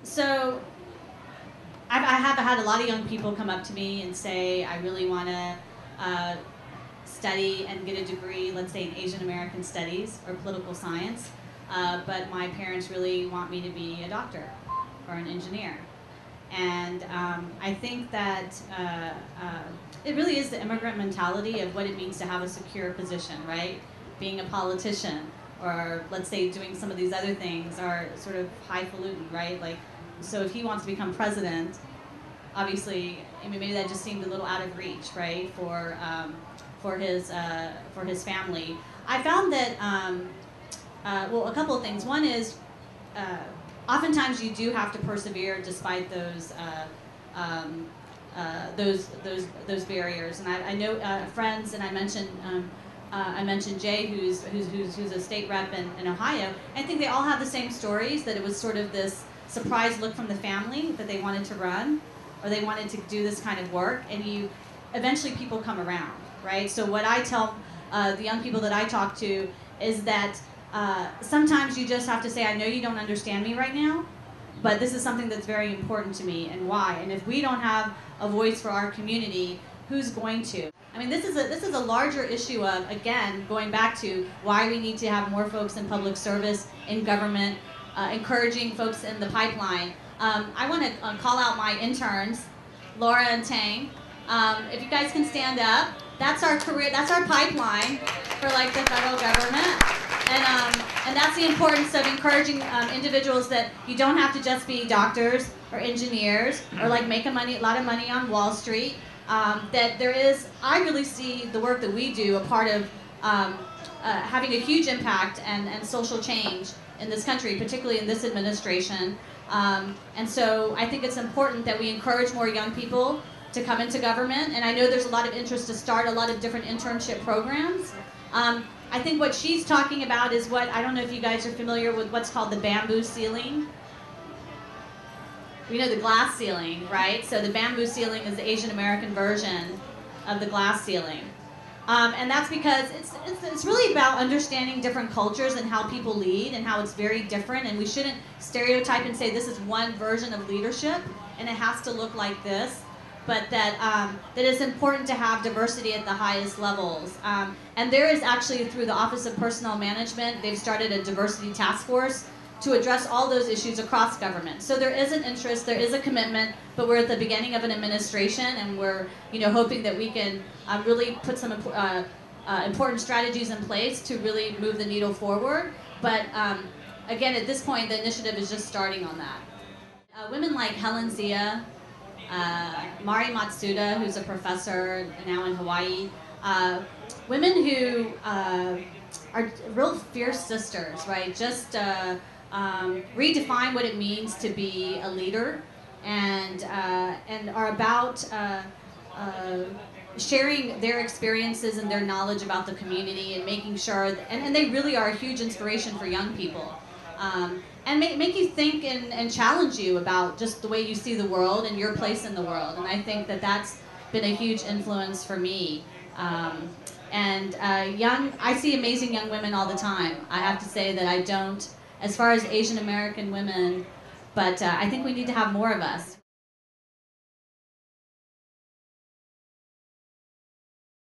So I have had a lot of young people come up to me and say, I really want to study and get a degree, let's say in Asian American studies or political science, but my parents really want me to be a doctor or an engineer. And I think that it really is the immigrant mentality of what it means to have a secure position, right? Being a politician, or let's say doing some of these other things are sort of highfalutin, right? Like, so if he wants to become president, obviously, I mean, maybe that just seemed a little out of reach, right, for his family. I found that well, a couple of things. One is oftentimes you do have to persevere despite those barriers. And I know friends, and I mentioned Jay, who's a state rep in Ohio. I think they all have the same stories, that it was sort of this surprise look from the family that they wanted to run, or they wanted to do this kind of work, and eventually people come around, right? So what I tell the young people that I talk to is that sometimes you just have to say, I know you don't understand me right now, but this is something that's very important to me, and why. And if we don't have a voice for our community, who's going to? I mean, this is a larger issue of, again, going back to why we need to have more folks in public service, in government, encouraging folks in the pipeline. I want to call out my interns, Laura and Tang. If you guys can stand up, that's our career, that's our pipeline for like the federal government. And that's the importance of encouraging individuals that you don't have to just be doctors or engineers or like make a lot of money on Wall Street. That there is, I really see the work that we do a part of having a huge impact and social change in this country, particularly in this administration. And so I think it's important that we encourage more young people to come into government. And I know there's a lot of interest to start a lot of different internship programs. I think what she's talking about is what, I don't know if you guys are familiar with what's called the bamboo ceiling. We know the glass ceiling, right? So the bamboo ceiling is the Asian American version of the glass ceiling. And that's because it's really about understanding different cultures and how people lead and how it's very different, and we shouldn't stereotype and say this is one version of leadership and it has to look like this, but that it's important to have diversity at the highest levels. And there is actually, through the Office of Personnel Management, they've started a diversity task force to address all those issues across government. So there is an interest, there is a commitment, but we're at the beginning of an administration, and we're hoping that we can really put some important strategies in place to really move the needle forward. But again, at this point, the initiative is just starting on that. Women like Helen Zia, Mari Matsuda, who's a professor now in Hawaii, women who are real fierce sisters, right? Just redefine what it means to be a leader, and are about sharing their experiences and their knowledge about the community and making sure, and they really are a huge inspiration for young people. And make you think and challenge you about just the way you see the world and your place in the world. And I think that that's been a huge influence for me. I see amazing young women all the time. I have to say that I don't, as far as Asian American women, but I think we need to have more of us.